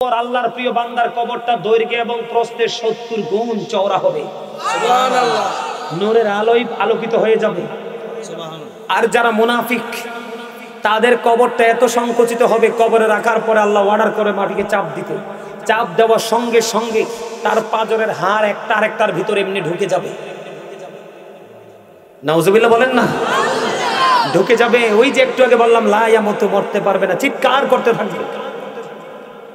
আল্লাহর প্রিয় বান্দার কবরটা দৈর্ঘ্য এবং প্রস্থে 70 গুণ চওড়া হবে। সুবহানাল্লাহ। নূরের আলোয় আলোকিত হয়ে যাবে। সুবহানাল্লাহ। আর যারা মুনাফিক তাদের কবরটা এত সংকুচিত হবে, কবরে রাখার পরে আল্লাহ অর্ডার করে মাটিকে চাপ দিতে, চাপ দেওয়ার সঙ্গে সঙ্গে তার পাঁজরের হাড় একটা আরেকটার ভিতরে এমনি ঢুকে যাবে। নাউজুবিল্লাহ বলেন না, ঢুকে যাবে। ওই যে একটু আগে বললাম লা ইয়ামুতু, মরতে পারবে না, চিৎকার করতে থাকবে।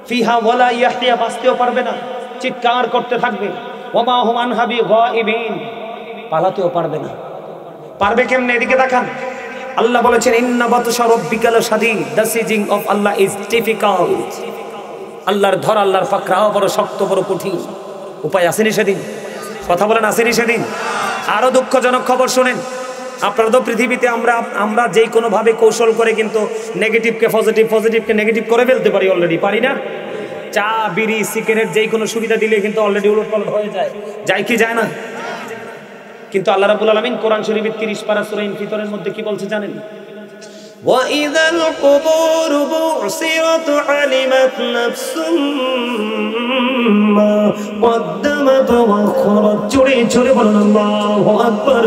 ফিহা ওয়ালা ইয়াহইয়া, বাঁচতেও পারবে না, চিৎকার করতে থাকবে। ওমা হুম আনহা বিগাইবিন, পালাতেও পারবে না। পারবে কেমনে? এদিকে তাকান। আল্লাহ বলেছেন ইন্না বাতশা রাব্বিকা লাশাদীদ, the seizing of Allah is difficult. আল্লাহর ধর, আল্লাহর পাকড়াও বড় শক্ত, বড় কঠিন। উপায় আসেনি সেদিন? কথা বলেন আসেনি সেদিন? আরো দুঃখজনক খবর শুনেন। আপনারা তো পৃথিবীতে আমরা যেই কোনো ভাবে কৌশল করে কিন্তু নেগেটিভকে পজিটিভ, পজিটিভকে নেগেটিভ করে ফেলতে পারি, অলরেডি পারি না? চা, বিড়ি, সিগারেট যেই কোনো সুবিধা দিলে কিন্তু অলরেডি উলটপালট হয়ে যায়। যায় কি যায় না? কিন্তু আল্লাহ রাব্বুল আলামিন কোরআন শরীফের 30 পারা সূরা ইনফিতরের মধ্যে কি বলছে জানেন? وَإِذَا الْقُبُورُ بُعْثِرَتْ عَلِمَتْ نَفْسٌ مَّا قَدَّمَتْ وَأَخَّرَتْ। জোরে জোরে বলুন আল্লাহু আকবার।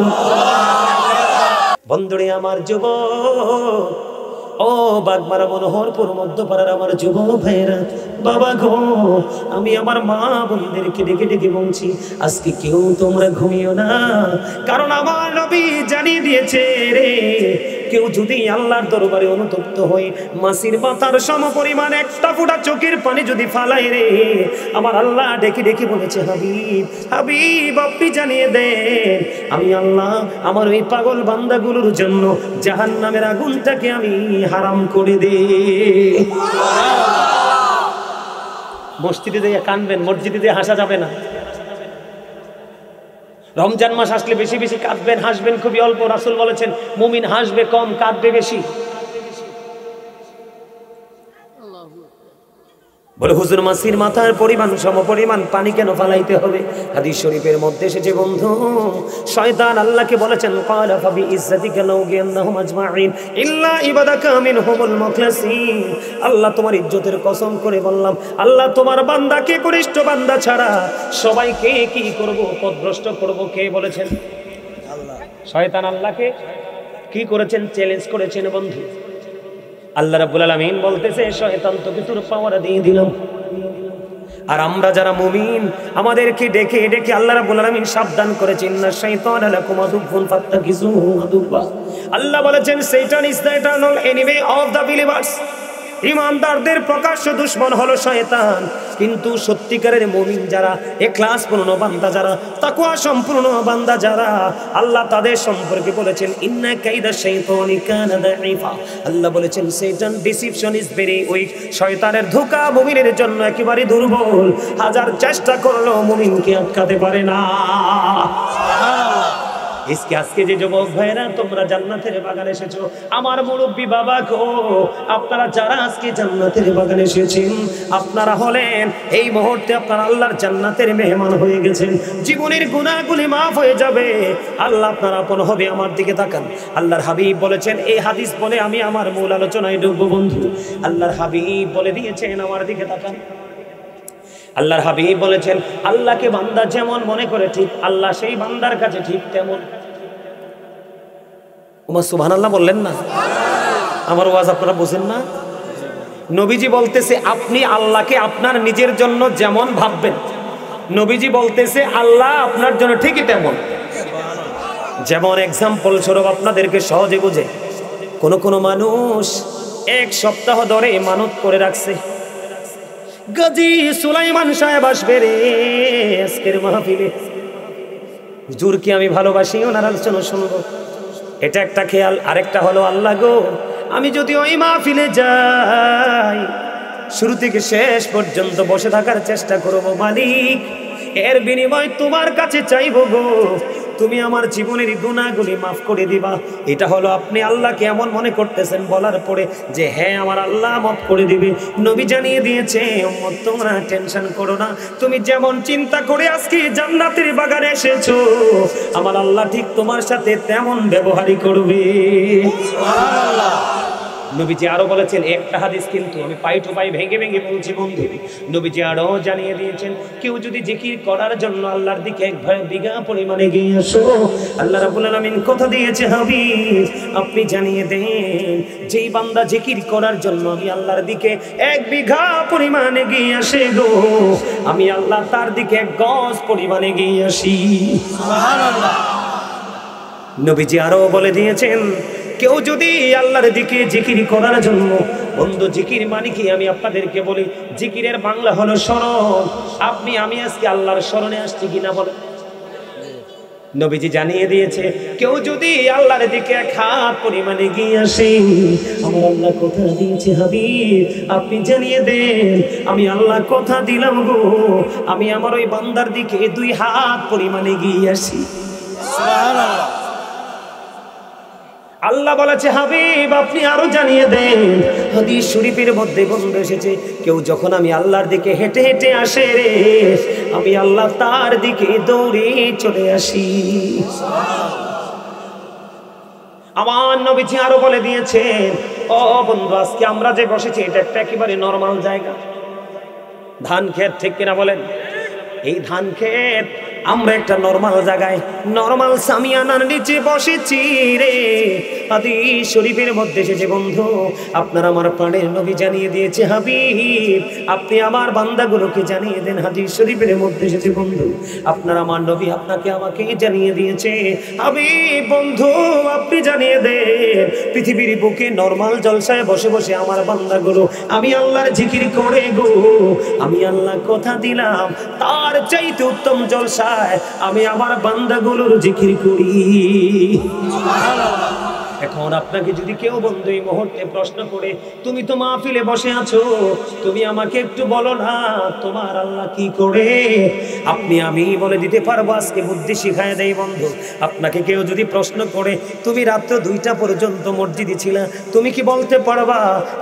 বন্ধুরে আমার যুবক, ও বাগমারা মনোহরপুর মধ্যপাড়ার আমার যুবক ভাইরা, বাবা গো, আমি আমার মা বোনদেরকে ডেকে ডেকে বলছি, আজকে কেউ তোমরা ঘুমিও না, কারণ আমার নবী জানিয়ে দিয়েছে রে, কেউ যদি আল্লাহর দরবারে অনুতপ্ত হয়ে মাসির মাথার সমপরিমাণ একটা ফোঁটা চোখের পানি যদি ফালায় রে, আমার আল্লাহ ডেকে ডেকে বলেছে, হাবিব হাবিব আপনি জানিয়ে দেন, আমি আল্লাহ আমার ওই পাগল বান্দাগুলোর জন্য জাহান্নামের আগুনটাকে আমি হারাম করে দে। মসজিদে দিয়ে কাঁদবেন, মসজিদে দিয়ে হাসা যাবে না। রমজান মাস আসলে বেশি বেশি কাঁদবেন, হাসবেন খুবই অল্প। রাসূল বলেছেন মুমিন হাসবে কম, কাঁদবে বেশি। বলে হুজুর মাসির মাথার পরিমাণ সমপরিমাণ পানি কেন ফালাইতে হবে? হাদিস শরীফের মধ্যে এসেছে বন্ধু, শয়তান আল্লাহকে বলেছেন ক্বালা ফাবি ইজ্জাতিকা লাউগিয়ান্নাহুম আজমাইন ইল্লা ইবাদাকা মিনহুমুল মুখলাসিন। আল্লাহ তোমার ইজ্জতের কসম করে বললাম, আল্লাহ তোমার বান্দাকে কনিষ্ঠ বান্দা ছাড়া সবাইকে কি করব? পথভ্রষ্ট করব। কে বলেছেন? আল্লাহ। শয়তান আল্লাহকে কি করেছেন? চ্যালেঞ্জ করেছেন বন্ধু। আল্লাহ রাব্বুল আলামিন বলতেছে শয়তান তোকে তোর পাওয়ার দিয়ে দিলাম। আর আমরা যারা মুমিন আমাদেরকে ডেকে ডেকে আল্লাহ রাব্বুল আলামিন সাবধান করেছেন, ইন্না শাইতানা লাকুম আদুউন ফাত্তাকিজুহু আদুওয়া। আল্লাহ বলেছেন Shaitan is the eternal enemy of the believers. ঈমানদারদের প্রকাশ্য দুশমন হলো শয়তান, কিন্তু সত্যিকারের মুমিন যারা, ইখলাসপূর্ণ বান্দা যারা, তাকওয়া সম্পূর্ণ বান্দা যারা, আল্লাহ তাদের সম্পর্কে বলেছেন ইন্না কাইদা শাইতানি কানা দাঈফা। আল্লাহ বলেছেন শয়তান ডিসিপশন ইজ ভেরি উইক। শয়তানের ধোঁকা মুমিনের জন্য একেবারে দুর্বল, হাজার চেষ্টা করলেও মুমিনকে আটকাতে পারে না। আজকে যে যুবক ভাইরা তোমরা জান্নাতের বাগানে এসেছো, আমার মুরব্বী বাবা গো, আপনারা যারা আজকে জান্নাতের বাগানে এসেছেন, আপনারা হলেন এই মুহূর্তে আপনারা আল্লাহর জান্নাতের মেহমান হয়ে গেছেন। জীবনের গুনাহগুলি মাফ হয়ে যাবে, আল্লাহ আপনার আপন হবে। আমার দিকে তাকান। আল্লাহর হাবিব বলেছেন, এই হাদিস বলে আমি আমার মূল আলোচনায় ঢুকবো বন্ধু। আল্লাহর হাবিব বলে দিয়েছেন, আমার দিকে তাকান। আল্লাহর হাবিব বলেছেন আল্লাহকে বান্দা যেমন মনে করে ঠিক আল্লাহ সেই বান্দার কাছে ঠিক তেমন। ওমা সুবহানাল্লাহ বললেন না? আমার ওয়াজ আপনারা বুঝেন না? নবীজি বলতেছে আপনি আল্লাহকে আপনার নিজের জন্য যেমন ভাববেন, নবীজি বলতেছে আল্লাহ আপনার জন্য ঠিকই তেমন। যেমন এক্সাম্পল স্বরূপ আপনাদেরকে সহজে বুঝে, কোন মানুষ 1 সপ্তাহ ধরে মানত করে রাখছে, গাজী সুলাইমান সাহেব আসবে রে আজকের মাহফিলে, হুজুরকে আমি ভালোবাসি, ওনার আলোচনা শুনবো। এটা একটা খেয়াল। আরেকটা হলো আল্লাহ গো, আমি যদি ওই মাহফিলে যাই শুরু থেকে শেষ পর্যন্ত বসে থাকার চেষ্টা করব মালিক, এর বিনিময় তোমার কাছে চাইবো গো তুমি আমার জীবনের গুনাহগুলি মাফ করে দিবা। এটা হলো আপনি আল্লাহকে এমন মনে করতেছেন বলার পরে যে হ্যাঁ আমার আল্লাহ মাফ করে দিবে। নবী জানিয়ে দিয়েছে উম্মত তোমরা টেনশন করো না, তুমি যেমন চিন্তা করে আজকে জান্নাতের বাগানে এসেছো আমার আল্লাহ ঠিক তোমার সাথে তেমন ব্যবহারই করবে। সুবহানাল্লাহ। নবীজি আরো বলেছেন, একটা হাদিস কিন্তু আমি পাই টু পাই ভেঙে ভেঙে বলছি বন্ধু, নবীজি আরো জানিয়ে দিয়েছেন, কেউ যদি জিকির করার জন্য আল্লাহর দিকে এক বিঘা পরিমাণে গিয়ে আসো, আল্লাহ রাব্বুল আলামিন কথা দিয়েছে হাবিব আপনি জানিয়ে দেন, যেই বান্দা জিকির করার জন্য আমি আল্লাহর দিকে এক বিঘা পরিমাণে গিয়ে আসে গো, আমি আল্লাহ তার দিকে এক গজ পরিমাণে গিয়ে আসি। সুবহানাল্লাহ। নবীজি আরো বলে দিয়েছেন, কেউ যদি আল্লাহর দিকে জিকির করার জন্য, বন্ধু জিকির মানে কি আমি আপনাদেরকে বলি, জিকিরের বাংলা হলো স্মরণ। আমি আজকে আল্লাহর স্মরণে আসছি কিনা বলেন? নবীজি জানিয়ে দিয়েছে, কেউ যদি আল্লাহর দিকে এক হাত পরিমাণে গিয়ে আসে, আমার আল্লাহ কথা দিয়েছে হাবিব আপনি জানিয়ে দেন, আমি আল্লাহ কথা দিলাম গো, আমি আমার ওই বান্দার দিকে 2 হাত পরিমাণে গিয়ে আসি। সুবহানাল্লাহ। আল্লাহ বলেছে হাবিব আপনি আরো জানিয়ে দেন, হাদিস শরীফের মধ্যে বন্ধ এসেছে, কেউ যখন আমি আল্লাহর দিকে হেঁটে হেঁটে আসে রে, আমি আল্লাহ তার দিকে দৌড়ে চলে আসি। আমার নবীজি আরো বলে দিয়েছেন, ও বন্ধু আজকে আমরা যে বসেছি এটা একটা একেবারে নরমাল জায়গা, ধান ক্ষেত, ঠিক কিনা বলেন? এই ধান ক্ষেত আমরা একটা নরমাল জায়গায় নরমাল সামিয়ানার নিচে বসেছি রে। হাদিস শরীফের মধ্যে এসেছে বন্ধু, আপনার আমার প্রাণের নবী জানিয়ে দিয়েছে হাবিব আপনি আমার বান্দাগুলোকে জানিয়ে দেন। হাদিস শরীফের মধ্যে এসেছে বন্ধু, আপনার আমার নবী আপনাকে আমাকে জানিয়ে দিয়েছে হাবিব বন্ধু আপনি জানিয়ে দেন, পৃথিবীর বুকে নরমাল জলসায় বসে বসে আমার বান্দাগুলো আমি আল্লাহর জিকির করে গো, আমি আল্লাহ কথা দিলাম তার চাইতে উত্তম জলসা আমি আমার বান্দাগুলোর জিকির করি। এখন আপনাকে যদি কেউ বন্ধু এই মুহূর্তে প্রশ্ন করে, তুমি তো মাহফিলে বসে আছো, তুমি আমাকে একটু বলো না তোমার আল্লাহ কি করে, আমি বলে দিতে পারবো। আজকে বুদ্ধি শিখায় দেই বন্ধু, আপনাকে কেউ যদি প্রশ্ন করে তুমি রাত্র 2টা পর্যন্ত মসজিদে ছিলা, তুমি কি বলতে পারবা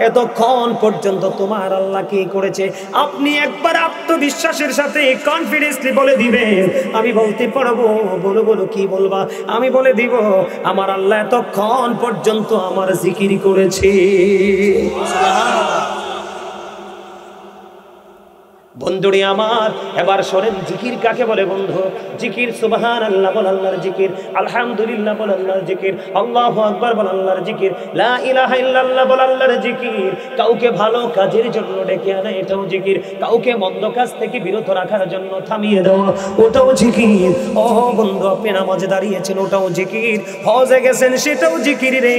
এতক্ষণ পর্যন্ত তোমার আল্লাহ কি করেছে? আপনি একবার আত্মবিশ্বাসের সাথে কনফিডেন্সলি বলে দিবেন আমি বলতে পারবো। বলো বলো কি বলবা? আমি বলে দিব আমার আল্লাহ এতক্ষণ পর্যন্ত আমার জিকির করেছে। বন্ধুরে আমার, এবার শোনেন জিকির কাকে বলে বন্ধু। জিকির সুবহানাল্লাহ বল আল্লাহর জিকির, আলহামদুলিল্লাহ বল আল্লাহর জিকির, আল্লাহু আকবার বল আল্লাহর জিকির, লা ইলাহা ইল্লাল্লাহ বল আল্লাহর জিকির। কাউকে ভালো কাজের জন্য ডেকে আনা এটাও জিকির, কাউকে মন্দ কাজ থেকে বিরত রাখার জন্য থামিয়ে দেওয়া ওটাও জিকির। ও বন্ধু আপনি নামাজে দাঁড়িয়েছেন ওটাও জিকির, হজে গেছেন সেটাও জিকির রে।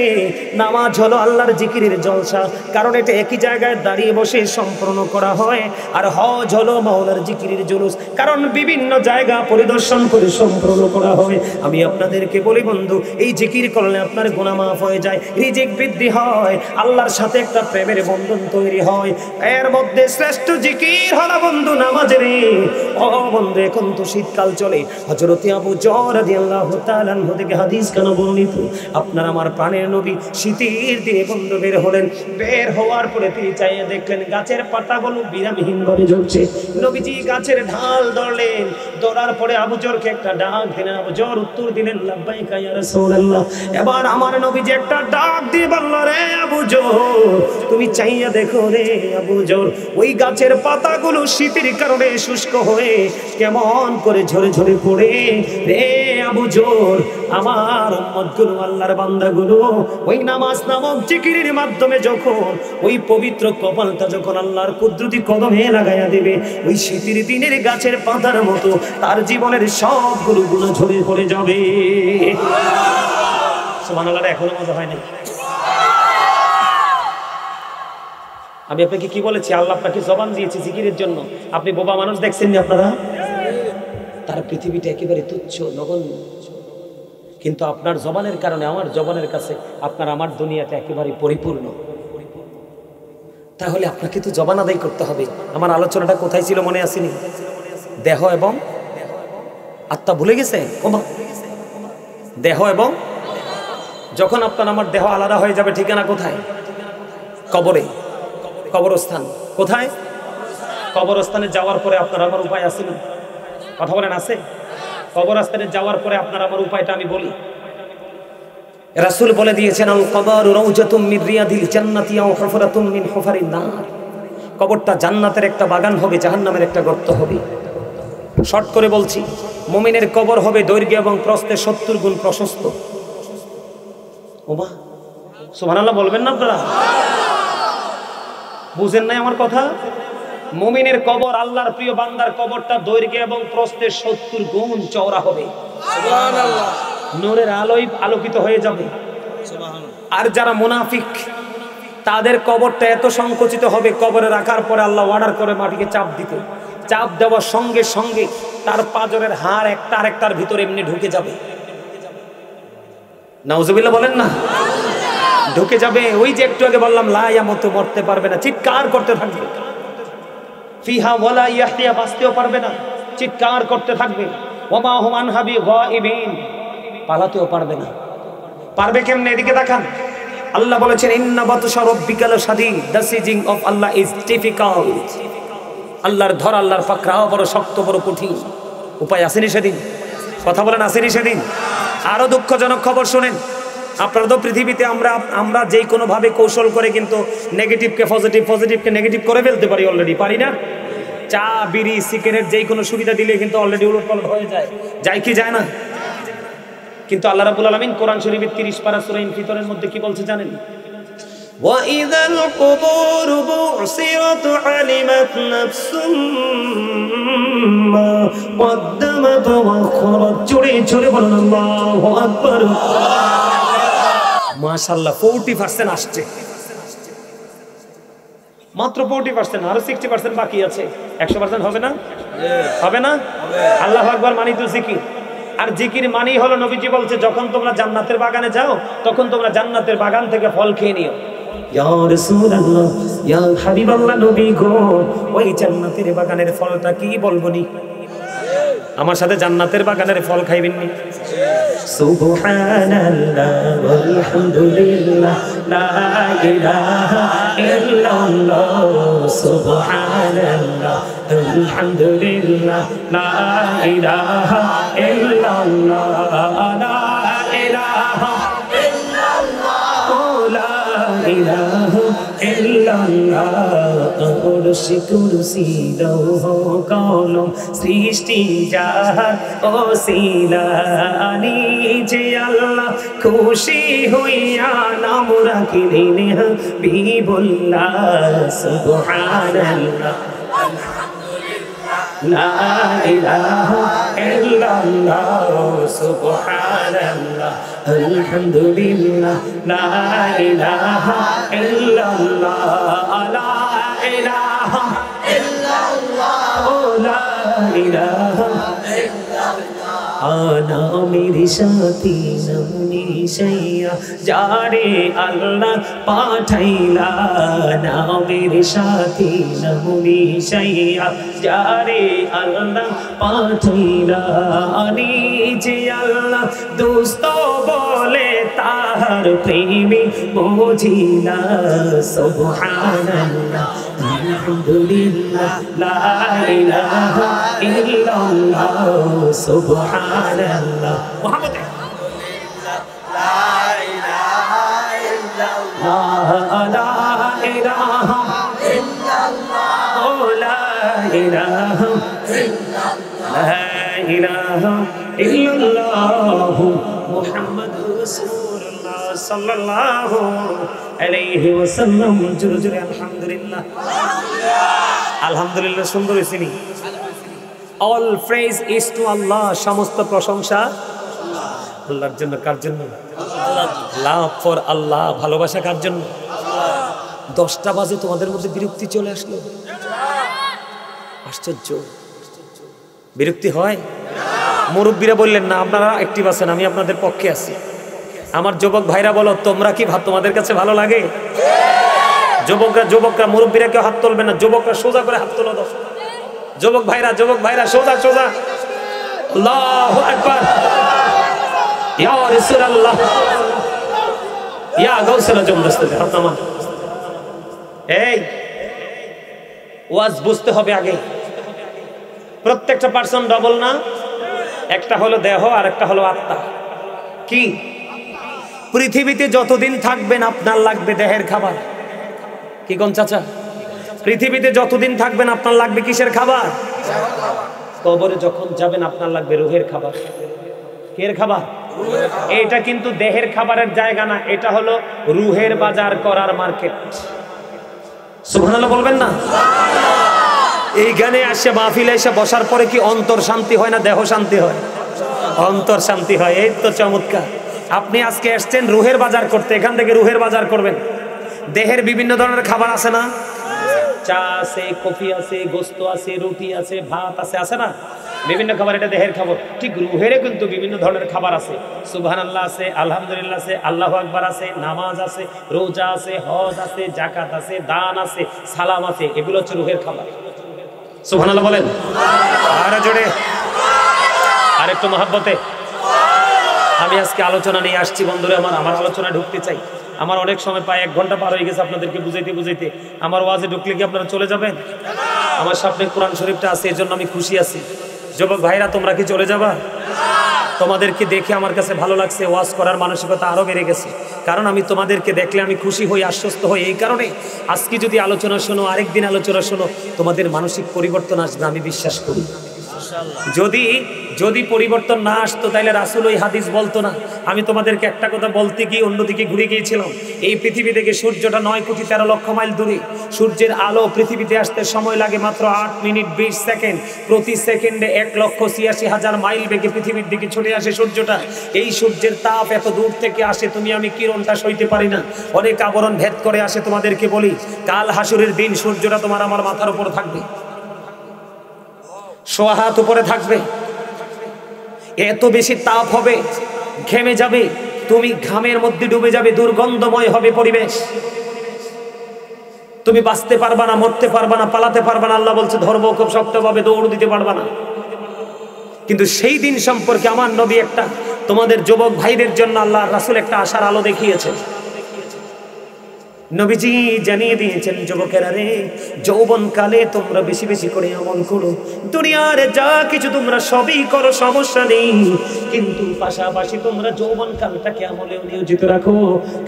নামাজ হলো আল্লাহর জিকিরের জলসা, কারণ এটা একই জায়গায় দাঁড়িয়ে বসে সম্পূর্ণ করা হয়, আর হজ হলো মাওলার জিকিরের জুলুস, কারণ বিভিন্ন জায়গা পরিদর্শন করে সম্পূর্ণ করা হয়। আমি আপনাদেরকে বলি বন্ধু, এই জিকির করলে আপনার গুনাহ মাফ হয়ে যায়, রিজিক বৃদ্ধি হয়, আল্লাহর সাথে একটা প্রেমের বন্ধন তৈরি হয়। এর মধ্যে শ্রেষ্ঠ জিকির হলো বন্ধু নামাজ রে। ও বন্ধু এখন তো শীতকাল চলে, হযরত আবু যর রাদিয়াল্লাহু তাআলা আনহু থেকে হাদিস কেন বর্ণিত, আপনার আমার প্রাণের নবী শীতের দিনে বন্ধু বের হলেন, বের হওয়ার পরে তিনি চাইয়ে দেখলেন গাছের পাতাগুলো বিরামহীন ভাবে ঝরছে। নবীজি গাছের ঢাল ধরলেন, ধরার পরে আবু যরকে একটা ডাক দিলেন, আবু যর উত্তর দিলেন লাব্বাইকা ইয়া রাসূলুল্লাহ। এবার আমার নবীজি একটা ডাক দিয়ে বলল, রে আবু যর তুমি চাইয়া দেখো রে আবু যর, ওই গাছের পাতাগুলো শীতের কারণে শুষ্ক হয়ে কেমন করে ঝরে ঝরে পড়ে রে আবু যর। আমার উম্মতগুলো আল্লাহর বান্দাগুলো ওই নামাজ নামক জিকিরের মাধ্যমে যখন ওই পবিত্র কপালটা যখন আল্লাহর কুদরতি কদমে লাগাইয়া দেবে, ওই শীতের দিনের গাছের পাতার মতো তার জীবনের সবগুলো গুনাহ ঝরে পড়ে যাবে। সুবহানাল্লাহ, এখনো মজা হয় না? আমি আপনাকে কি বলেছি? আল্লাহ আপনাকে জবান দিয়েছে জিকিরের জন্য, আপনি বোবা মানুষ দেখছেন না আপনারা? তার পৃথিবীটা একেবারে তুচ্ছ নগণ্য, কিন্তু আপনার জবানের কারণে আমার জবানের কাছে আপনার আমার দুনিয়াটা একেবারে পরিপূর্ণ। তাহলে আপনাকে তো জবান আদায় করতে হবে। আমার আলোচনাটা কোথায় ছিল মনে আসেনি? দেহ এবং আত্মা ভুলে গেছে? দেহ এবং, যখন আপনার আমার দেহ আলাদা হয়ে যাবে ঠিকানা কোথায়? কবরে, কবরস্থান। কোথায়? কবরস্থানে যাওয়ার পরে আপনার আমার উপায় আছে না? কথা বলেন আছে? কবরস্থানে যাওয়ার পরে আপনার আমার উপায়টা আমি বলি। রাসূল বলে দিয়েছেন আল কবর রাউজাতুম মিন রিয়াদিল জান্নাতি আও হুফরাতুম মিন হুফারিন নার। কবরটা জান্নাতের একটা বাগান হবে, জাহান্নামের একটা গর্ত হবে। শর্ট করে বলছি, মুমিনের কবর হবে দৈর্ঘ্য এবং প্রস্থে 70 গুণ প্রশস্ত। ওমা সুবহানাল্লাহ বলবেন না আপনারা? বুঝেন নাই আমার কথা? মুমিনের কবর, আল্লাহর প্রিয় বান্দার কবরটা দৈর্ঘ্য এবং প্রস্থে 70 গুণ চওড়া হবে। সুবহানাল্লাহ। নূরের আলোয় আলোকিত হয়ে যাবে। সুবহানাল্লাহ। আর যারা মুনাফিক তাদের কবরটা এত সংকুচিত হবে, কবরে রাখার পরে আল্লাহ অর্ডার করে মাটিকে চাপ দিতে, চাপ দেওয়ার সঙ্গে সঙ্গে তার পাঁজরের হাড় একটা আরেকটার ভিতরে এমনি ঢুকে যাবে। নাউজুবিল্লাহ বলেন না? ঢুকে যাবে। ওই যে একটু আগে বললাম লা ইয়ামুতু, মরতে পারবে না, চিৎকার করতে থাকবে। ফিহা ওয়ালা ইয়াহইয়া, বাঁচতেও পারবে না, চিৎকার করতে থাকবে। ওমা হুম আনহা বিগাইবিন, পালাতেও পারবে না। পারবে কেমনে? এদিকে দেখান। আল্লাহ বলেছেন ইন্না বাতশা রাব্বিকা লাশাদীদ, the seizing of Allah is difficult. আল্লাহর ধর, আল্লাহর পাকড়াও বড় শক্ত, বড় কঠিন। উপায় আসেনি সেদিন? কথা বলেন আসেনি সেদিন? আরো দুঃখজনক খবর শুনেন। আপনারা তো পৃথিবীতে আমরা যেই কোনো ভাবে কৌশল করে কিন্তু নেগেটিভকে পজিটিভ, পজিটিভকে নেগেটিভ করে ফেলতে পারি। অলরেডি পারি না? চা, বিড়ি, সিগারেট যেই কোনো সুবিধা দিলে কিন্তু অলরেডি উলটপালট হয়ে যায়। যায় কি যায় না? কিন্তু আল্লাহ রাব্বুল আলামিন কোরআন শরীফের 30 পারা সূরা ইনফিতরের মধ্যে কি বলছে জানেন? وَإِذَا الْقُبُورُ بُعْثِرَتْ عَلِمَتْ نَفْسٌ مَّا قَدَّمَتْ وَأَخَّرَتْ। জোরে জোরে বলুন আল্লাহু আকবার। মাশাআল্লাহ 40% আসছে, মাত্র 40%, আরো 60% বাকি আছে। 100% হবে না? হবে না? আল্লাহু আকবার মানি তো জিকির। আর জিকির মানি হলো, নবীজি বলছে যখন তোমরা জান্নাতের বাগানে যাও তখন তোমরা জান্নাতের বাগান থেকে ফল খেয়ে নিও। ইয়া রাসূলুল্লাহ, ইয়া হাবিবাল্লাহ, নবী গো, ওই জান্নাতের বাগানের ফলটা কি বলবো নি? আমার সাথে জান্নাতের বাগানের ফল খাইবেন নি? সুবহানাল্লাহ ওয়ালহামদুলিল্লাহ লা ইলাহা ইল্লাল্লাহ, সুবহানাল্লাহ আলহামদুলিল্লাহ লা ইলাহা ইল্লাল্লাহ, লা ইলাহা ইল্লাল্লাহ, লা ইলাহা ইল্লাল্লাহ। কুরসি কুরসি লৌহ কলম সৃষ্টি যাহার ওসিলানি, যে আল্লাহ খুশি হইয়া নাম রাখিলেন হাবিবুল্লাহ। সুবহানাল্লাহ লা ইলাহা ইল্লাল্লাহ, সুবহানাল্লাহ আলহামদুলিল্লাহ লা ইলাহা ইল্লাল্লাহ, লা ইলাহা ইল্লাল্লাহ, লা ইলাহা আনা মেরে সাথী নমনি সাইয়া, যারে আল্লাহ পাঠাইলা না মেরে সাথী নমনি সাইয়া, যারে আল্লাহ পাঠাইলা। আনি যে আল্লাহ দোস্ত বলে তাহার প্রেমে বুঝিলা। সুবহানাল্লাহ আলহামদুলিল্লাহ লা ইলাহা ইল্লাল্লাহ, সুবহানাল্লাহ মুহাম্মদ লা ইলাহা ইল্লাল্লাহ, লা ইলাহা ইল্লাল্লাহ, লা ইলাহা ইল্লাল্লাহ, লা ইলাহা ইল্লাল্লাহ মুহাম্মাদুর রাসূলুল্লাহ সাল্লাল্লাহু আলাইহি ওয়াসাল্লাম। জোরে জোরে আলহামদুলিল্লাহ। আলহামদুলিল্লাহ সুন্দর হয়েছে নি? অল প্রেজ ইজ টু আল্লাহ, সমস্ত প্রশংসা আল্লাহর জন্য। কার জন্য? লাভ ফর আল্লাহ, ভালোবাসা কার জন্য? 10টা বাজে তোমাদের মধ্যে বিরক্তি চলে আসলো, আশ্চর্য। বিরক্তি হয়? মুরব্বীরা বললেন না, আপনারা অ্যাক্টিভ আছেন, আমি আপনাদের পক্ষে আছি। আমার যুবক ভাইরা বলো, তোমরা কি তোমাদের কাছে ভালো লাগে? যুবকরা মুরব্বীরা কেউ হাত তুলবে না, যুবকরা সোজা করে হাত তোলো দাও। যুবক ভাইরা সোজা সোজা। আল্লাহু আকবার, ইয়া রাসূলুল্লাহ, ইয়া গাউসুল আজম দস্তগীর হাত নামান। এই ওয়াজ বুঝতে হবে আগে। প্রত্যেকটা পার্সন ডবল না, একটা হলো দেহ আর একটা হলো আত্মা। কি পৃথিবীতে যতদিন থাকবেন আপনার লাগবে দেহের খাবার। কি কোন চাচা? পৃথিবীতে যতদিন থাকবেন আপনার লাগবে কিসের খাবার? কবরে যখন যাবেন আপনার লাগবে রুহের খাবার। কিসের খাবার? এটা কিন্তু দেহের খাবারের জায়গা না, এটা হলো রুহের বাজার করার মার্কেট। সুবহানাল্লাহ বলবেন না? এইখানে আসে মাহফিলে এসে বসার পরে কি অন্তর শান্তি হয় না দেহ শান্তি হয়? অন্তর শান্তি হয়। এই তো চমৎকার। আপনি আজকে এসছেন রুহের বাজার করতে, এখান থেকে রুহের বাজার করবেন। দেহের বিভিন্ন ধরনের খাবার আছে না? চা আছে, কফি আছে, গোস্ত আছে, রুটি আছে, ভাত আছে, আছে না? বিভিন্ন খাবার, এটা দেহের খাবার। ঠিক রুহেরও কিন্তু বিভিন্ন ধরনের খাবার আছে। সুবহানাল্লাহ আছে, আলহামদুলিল্লাহ আছে, আল্লাহু আকবার আছে, নামাজ আছে, রোজা আছে, হজ আছে, যাকাত আছে, দান আছে, সালাম আছে, এগুলো হচ্ছে রুহের খাবার। সুবহানাল্লাহ বলেন আর জোরে, আর একটু মহব্বতে। আমি আজকে আলোচনা নিয়ে আসছি বন্ধুরা, আমার আলোচনা ঢুকতে চাই। আমার অনেক সময় প্রায় 1 ঘন্টা পার হয়ে গেছে আপনাদেরকে বুঝাইতে। আমার ওয়াজে ঢুকলে কি আপনারা চলে যাবেন? আমার সামনে কোরআন শরীফটা আছে, এর জন্য আমি খুশি আছি। যুবক ভাইরা, তোমরা কি চলে যাবা? তোমাদেরকে দেখে আমার কাছে ভালো লাগছে, ওয়াজ করার মানসিকতা আরো বেড়ে গেছে। কারণ আমি তোমাদেরকে দেখলে আমি খুশি হই, আশ্বস্ত হই। এই কারণে আজকে যদি আলোচনা শোনো, আরেকদিন আলোচনা শোনো, তোমাদের মানসিক পরিবর্তন আসবে আমি বিশ্বাস করি। যদি পরিবর্তন না আসতো তাহলে রাসূল ওই হাদিস বলতো না। আমি তোমাদেরকে একটা কথা বলতে গিয়ে অন্যদিকে ঘুরে গিয়েছিলাম। এই পৃথিবী থেকে সূর্যটা 9,13,00,000 মাইল দূরে। সূর্যের আলো পৃথিবীতে আসতে সময় লাগে মাত্র 8 মিনিট 20 সেকেন্ড। প্রতি সেকেন্ডে 1,86,000 মাইল বেগে পৃথিবীর দিকে ছুটে আসে সূর্যটা। এই সূর্যের তাপ এত দূর থেকে আসে, তুমি আমি কিরণটা সইতে পারি না। অনেক আবরণ ভেদ করে আসে। তোমাদেরকে বলি, কাল হাসুরের দিন সূর্যটা তোমার আমার মাথার উপর থাকবে, 100 হাত উপরে থাকবে। এত বেশি তাপ হবে, ঘেমে যাবে, তুমি ঘামের মধ্যে ডুবে যাবে, দুর্গন্ধময় হবে পরিবেশ। তুমি বাঁচতে পারবা না, মরতে পারবা না, পালাতে পারবা না। আল্লাহ বলছে ধর্ম খুব শক্তভাবে, দৌড় দিতে পারবা না। কিন্তু সেই দিন সম্পর্কে আমার নবী একটা, তোমাদের যুবক ভাইদের জন্য আল্লাহ রাসূল একটা আশার আলো দেখিয়েছে। নবীজি জানিয়ে দিয়েছেন, যুবকেরা রে, যৌবনকালে তোমরা বেশি বেশি করে আমল করো। দুনিয়ার যা কিছু তোমরা সবই করো, সমস্যা নেই, কিন্তু পাশাপাশি তোমরা যৌবনকালটাকে আমলেও নিয়োজিত রাখো,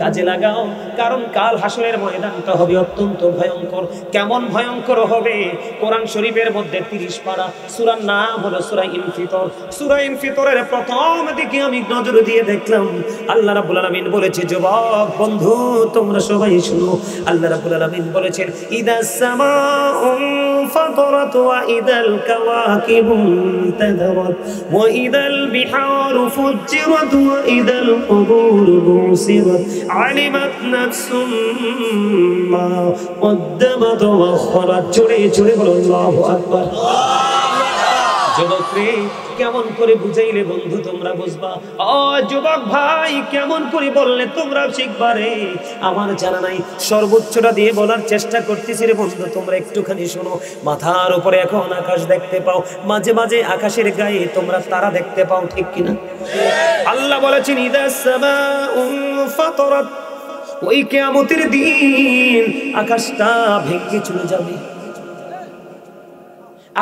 কাজে লাগাও। কারণ কাল হাসরের ময়দানটা হবে অত্যন্ত ভয়ঙ্কর। কেমন ভয়ঙ্কর হবে? কোরআন শরীফের মধ্যে 30 পারা সূরার নাম হলো সূরা ইনফিতর। সূরা ইনফিতরের প্রথম দিকে আমি নজর দিয়ে দেখলাম, আল্লাহ রাব্বুল আলামিন বলেছে, যুবক বন্ধু তোমরা সবাই আল্লাহ রাব্বুল আলামিন বলেছেন, ইদাস সামাউ ফাতারাত ওয়া ইদাল কাওয়াকিবু তাদারাত ওয়া ইদাল বিহারু ফুজ্জিরাত ওয়া ইদাল কুবুরু বুসিরাত আলিমাত নাফসুম মা কদ্দামাত ওয়া আখরাত। জোরে জোরে বলো আল্লাহু আকবার। যুবক রে, কেমন করে বুঝাইলে বন্ধু তোমরা বুঝবা? ও যুবক ভাই, কেমন করে বললে তোমরা শিখবা রে? আমার জানা নাই, সর্বোচ্চটা দিয়ে বলার চেষ্টা করতেছি রে বন্ধু, তোমরা একটুখানি শোনো। মাথার উপরে এখন আকাশ দেখতে পাও, মাঝে মাঝে আকাশের গায়ে তোমরা তারা দেখতে পাও, ঠিক কিনা? আল্লাহ বলেছেন, ইদাস সামাউ ফাতারাত, ওই কিয়ামতের দিন আকাশটা ভেঙে চলে যাবে,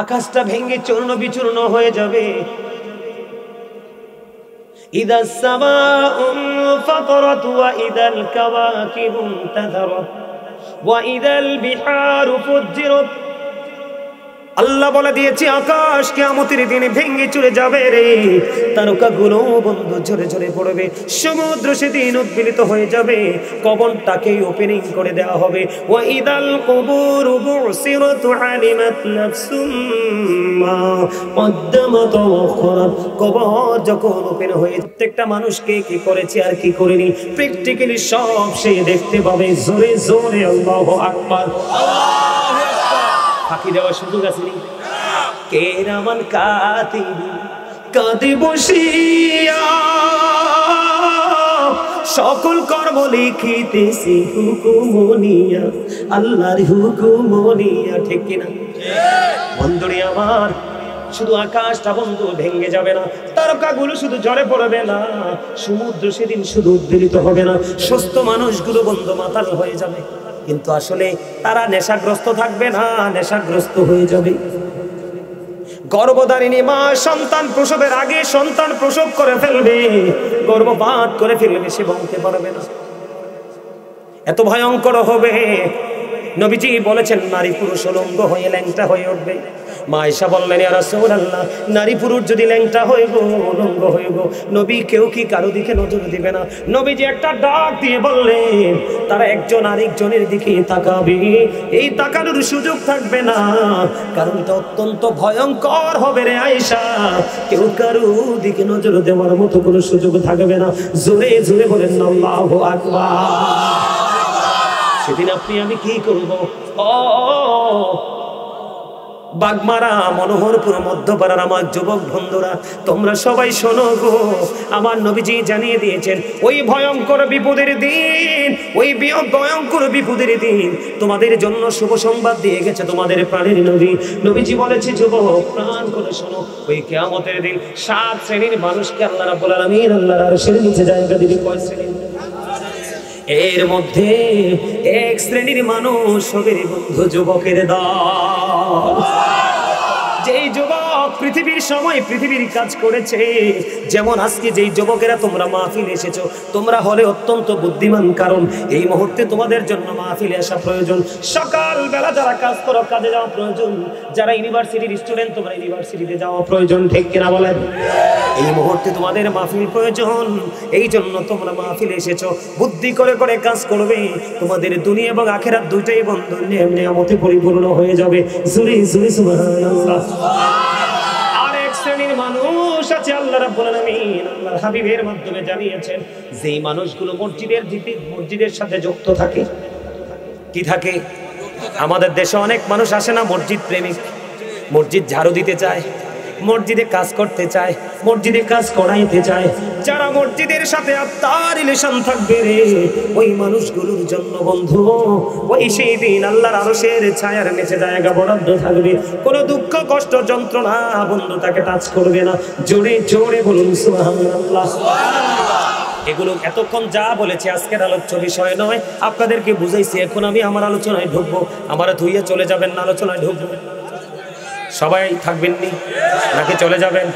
আকাশটা ভেঙে চূর্ণ বিচূর্ণ হয়ে যাবে। ইদাস সামাউ ফাতারাত ওয়া ইদাল কাওয়াকিবু তাদারাত ওয়া ইদাল বিহারু ফুজ্জিরাত। আল্লাহ বলে দিয়েছে, আকাশ কিয়ামতের দিনে ভেঙে চলে যাবে রে, তারকাগুলো বন্ধু ঝরে ঝরে পড়বে, সমুদ্র সেদিন উদ্বেলিত হয়ে যাবে, কবরটাকে ওপেনিং করে দেওয়া হবে। ওয়া ইদাল কুবুরু বুসিরাত আলিমাত নাফসুম মা কদ্দামাত ওয়া আখরাত। কবর যখন ওপেন হয়ে প্রত্যেকটা মানুষকে কি করেছে আর কি করেনি প্র্যাকটিক্যালি সব সে দেখতে পাবে। জোরে জোরে আল্লাহু আকবার। ফাঁকি দেওয়ার সুযোগ আছে নি? কেরামান কাতিবি কাঁদে বসিয়া সকল কর্ম লিখিতেছি হুকুমনিয়া, আল্লাহর হুকুমনিয়া, ঠিক কিনা? বন্ধুরে আমার, শুধু আকাশটা বন্ধু ভেঙে যাবে না, তারকাগুলো শুধু ঝরে পড়বে না, সমুদ্র সেদিন শুধু উদ্বেলিত হবে না, সুস্থ মানুষগুলো বন্ধু মাতাল হয়ে যাবে। কিন্তু আসলে তারা নেশাগ্রস্ত থাকবে না, নেশাগ্রস্ত হয়ে যাবে। গর্ভধারিণী মা সন্তান প্রসবের আগে সন্তান প্রসব করে ফেলবে, গর্ভপাত করে ফেলবে, সে বলতে পারবে না, এত ভয়ঙ্কর হবে। নবীজি বলেছেন নারী পুরুষ উলঙ্গ হয়ে ল্যাংটা হয়ে উঠবে। মা আয়েশা বললেন, ইয়া রাসূলুল্লাহ, নারী পুরুষ যদি ল্যাংটা হয়ে গো, উলঙ্গ হয়ে গো, নবী কেউ কি কারো দিকে নজর দিবে না? নবীজি একটা ডাক দিয়ে বললেন, তারা একজন আরেকজনের দিকে তাকাবে, এই তাকানোর সুযোগ থাকবে না, কারণ এটা অত্যন্ত ভয়ঙ্কর হবে রে আয়েশা, কেউ কারো দিকে নজর দেওয়ার মতো কোনো সুযোগ থাকবে না। জোরে জোরে বলেন আল্লাহু আকবার। সেদিন আপনি আমি কি করব? বাগমারা, মনোহরপুর, মধ্যপাড়ার আমার যুবক বন্ধুরা, তোমরা সবাই শোনো গো, আমার নবীজি জানিয়ে দিয়েছেন ওই ভয়ঙ্কর বিপদের দিন, ওই ভয়ঙ্কর বিপদের দিন তোমাদের জন্য শুভ সংবাদ দিয়ে গেছে তোমাদের প্রাণের নবী। নবীজি বলেছে, যুবক প্রাণ করে শোনো, ওই কিয়ামতের দিন 7 শ্রেণীর মানুষকে আল্লাহ রাব্বুল আলামিন আল্লাহর আরশের নিচে জায়গা দিবে। কয় শ্রেণী? এর মধ্যে এক শ্রেণীর মানুষ হবে বন্ধু যুবকের দল। যেই যুবক পৃথিবীর সময় পৃথিবীর কাজ করেছে, যেমন আজকে যেই যুবকেরা তোমরা মাহফিলে এসেছো, তোমরা হলে অত্যন্ত বুদ্ধিমান, কারণ এই মুহূর্তে তোমাদের জন্য মাহফিলে আসা প্রয়োজন। সকালবেলা যারা কাজ করো, কাজে যাওয়া প্রয়োজন। যারা ইউনিভার্সিটির স্টুডেন্ট, তোমরা ইউনিভার্সিটিতে যাওয়া প্রয়োজন, ঠিক কিনা বলেন? এই মুহূর্তে তোমাদের মাহফিল প্রয়োজন, এই জন্য তোমরা মাহফিলে এসেছো। বুদ্ধি করে করে কাজ করবে, তোমাদের দুনিয়া এবং আখিরাত দুইটাই বন্ধু নিয়ামতে পরিপূর্ণ হয়ে যাবে। জোরে জোরে সুবহানাল্লাহ। আরেক শ্রেণীর মানুষ আছে আল্লাহ রাব্বুল আলামিন আল্লাহর হাবিবের মাধ্যমে জানিয়েছেন, যেই মানুষগুলো মসজিদের সাথে যুক্ত থাকে। কি থাকে? আমাদের দেশে অনেক মানুষ আসে না মসজিদ প্রেমিক, মসজিদ ঝাড়ু দিতে চায়, মসজিদে কাজ করতে চায়, মসজিদে কাজ করাইতে চায়। যারা মসজিদের সাথে আত্মার রিলেশন থাকবে রে, ওই মানুষগুলোর জন্য বন্ধু ওই সেই দিন আল্লাহর আরশের ছায়ার নিচে জায়গা বরাদ্দ থাকবে। কোনো দুঃখ কষ্ট যন্ত্রণা বন্ধু তাকে টাচ করবে না। জোরে জোরে বলুন সুবহানাল্লাহ। এগুলো এতক্ষণ যা বলেছি আজকের আলোচ্য বিষয় নয়, আপনাদেরকে বুঝাইছি। এখন আমি আমার আলোচনায় ঢুকবো। আমার ধুইয়ে চলে যাবেন না, আলোচনায় ঢুকবো। সবাই থাকবেন নি নাকি চলে যাবেন?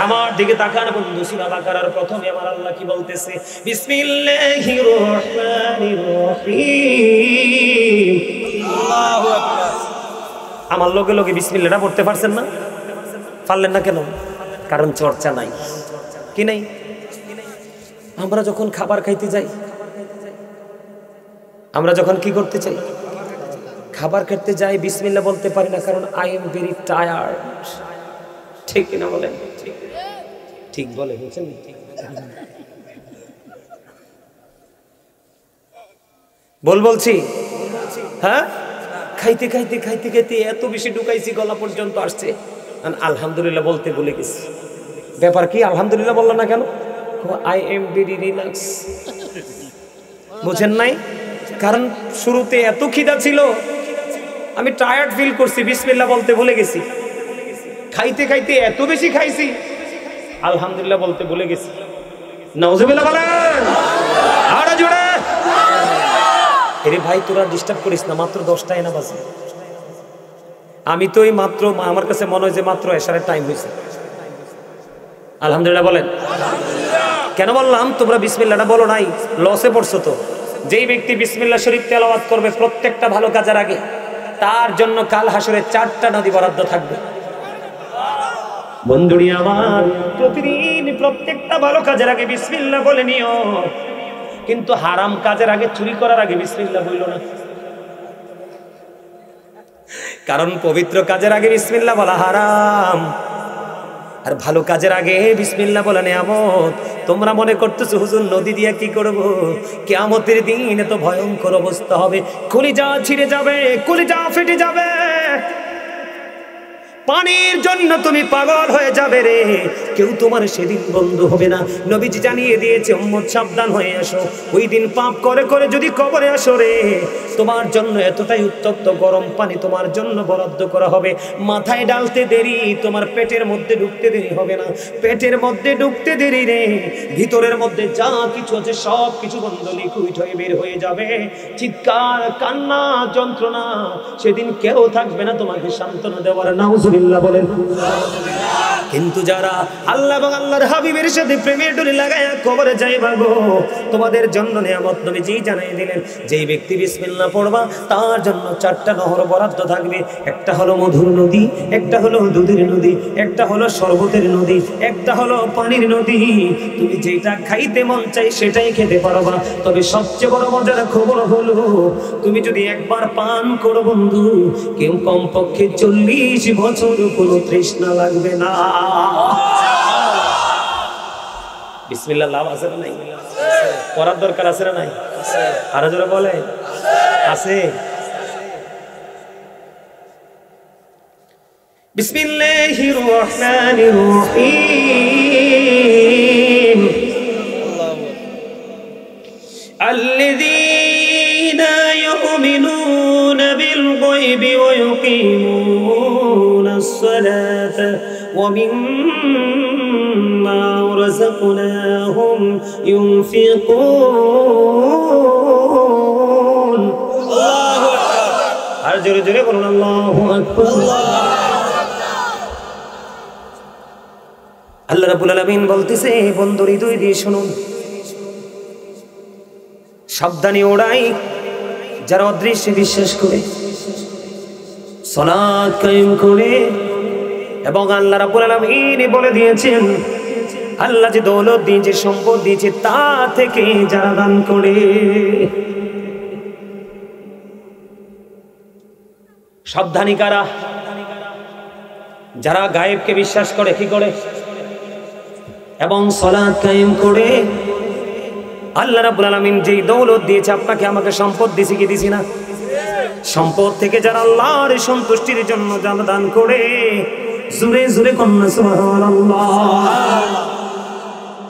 আমার দিকে তাকান বন্ধু। সূরা বাকারার প্রথমে আমার আল্লাহ কি বলতেছে? বিসমিল্লাহির রহমানির রহিম। আল্লাহু আকবার। আমার লগে লগে বিসমিল্লাহটা পড়তে পারছেন না? পারলেন না কেন? কারণ চর্চা নাই। কি নাই? আমরা যখন খাবার খাইতে যাই, আমরা যখন কি করতে চাই, খাবার খেতে যাই, বিসমিল্লাহ বলতে পারি না, কারণ আই এম ভেরি টায়ার্ড। ঠিক কিনা বলেন? ঠিক বলে, বুঝছেন? বলছি হ্যাঁ, খাইতে খাইতে খাইতে খাইতে এত বেশি ঢুকাইছি, গলা পর্যন্ত আসছে, আলহামদুলিল্লাহ বলতে ভুলে গেছি। ব্যাপার কি? আলহামদুলিল্লাহ বললাম না কেন? I am very relax. বুঝেন নাই? কারণ শুরুতে এত খিদা ছিল, আমি টায়ার্ড ফিল করছি, বিসমিল্লাহ বলতে ভুলে গেছি। খাইতে খাইতে এত বেশি খাইছি, আলহামদুলিল্লাহ বলতে ভুলে গেছি। নাউজুবিল্লাহ বলেন আরো জোরে। এরে ভাই, তোরা ডিস্টার্ব করিস না, মাত্র 10টায় না বাজে। আমি তো এই মাত্র, আমার কাছে মনে হয় যে মাত্র এশারের টাইম হয়েছে। আলহামদুলিল্লাহ বলেন। কেন বললাম তোমরা বিসমিল্লাহটা বলো নাই? লসে পড়ছো তো। যেই ব্যক্তি বিসমিল্লাহ শরীফ তেলাওয়াত করবে প্রত্যেকটা ভালো কাজের আগে, তার জন্য কাল হাসরে 4টা নদী বরাদ্দ থাকবে। বন্ধুরি আমার, প্রতিদিন প্রত্যেকটা ভালো কাজের আগে বিসমিল্লাহ বলে নিও, কিন্তু হারাম কাজের আগে, চুরি করার আগে বিসমিল্লাহ বললো না। কারণ পবিত্র কাজের আগে বিসমিল্লাহ বলা হারাম, আর ভালো কাজের আগে বিসমিল্লাহ বলা নিয়ামত। তোমরা মনে করতেছো হুজুর নদী দিয়ে কি করবো? কিয়ামতের দিন এত ভয়ঙ্কর অবস্থা হবে, কলিজা ছিঁড়ে যাবে, কলিজা ফেটে যাবে, পানির জন্য তুমি পাগল হয়ে যাবে রে। কেউ তোমার সেদিন বন্ধু হবে না। নবীজি জানিয়ে দিয়েছে উম্মত সাবধান হয়ে আসো, ওই দিন পাপ করে করে যদি কবরে আসো রে, তোমার জন্য এতটাই উত্তপ্ত গরম পানি তোমার জন্য বরাদ্দ করা হবে, মাথায় ডালতে দেরি, তোমার পেটের মধ্যে ঢুকতে দেরি হবে না। পেটের মধ্যে ঢুকতে দেরি রে, ভিতরের মধ্যে যা কিছু আছে সব কিছু বন্ধ লিকুইড হয়ে বের হয়ে যাবে। চিৎকার, কান্না, যন্ত্রণা, সেদিন কেউ থাকবে না তোমাকে সান্ত্বনা দেওয়ার। নাউজুবিল্লাহ বলেন। কিন্তু যারা আল্লাহ এবং আল্লাহর হাবিবের সাথে প্রেমের ডোরি লাগায়া কবরে যাইবা গো, তোমাদের জন্য নিয়ামত নবীজি জানাই দিলেন, যেই ব্যক্তি বিসমিল্লাহ পড়বা তার জন্য 4টা নহর বরাদ্দ থাকবে। একটা হলো মধুর নদী, একটা হলো দুধের নদী, একটা হলো শরবতের নদী, একটা হলো পানির নদী। তুমি যেটা খাইতে মন চাই সেটাই খেতে পারবা। তবে সবচেয়ে বড় মজার খবর হলো, তুমি যদি একবার পান করো বন্ধু, কেউ কমপক্ষে 40 বছর কোনো তৃষ্ণা লাগবে না। বিসমিল্লাহ লাভ আছে না নাই? করার দরকার আছে না নাই? আরো জোরে বলে আছে। বিসমিল্লাহির রহমানির রহিম। আল্লাযীনা ইউমিনুনা বিল গায়বি ওয়া ইউকিমুনাস সালাতা ওয়া মিম্মা রাযাকনাহুম ইউনফিকুন। আল্লাহু আকবার। আর জোরে জোরে বলুন আল্লাহু আকবার। আল্লাহ রাব্বুল আলামিন বলতেছে, বন্ধু হৃদয় দিয়ে শুনুন, সাবধানী ওরাই যারা অদৃশ্যে বিশ্বাস করে, সালাত কায়েম করে, এবং আল্লাহ রাব্বুল আলামিন বলে দিয়েছেন আল্লাহ যে দৌলত দিয়েছে, সম্পদ দিয়েছে, তা থেকে যারা দান করে। সাবধানী কারা? যারা গায়েবকে বিশ্বাস করে, কি করে? এবং সালাত কায়েম করে। আল্লাহ রাব্বুল আলামিন যেই দৌলত দিয়েছে, আপনাকে আমাকে সম্পদ দিছি কি দিছি না? সম্পদ থেকে যারা আল্লাহর সন্তুষ্টির জন্য দান করে, জোরে জোরে কন্যা সুবহানাল্লাহ।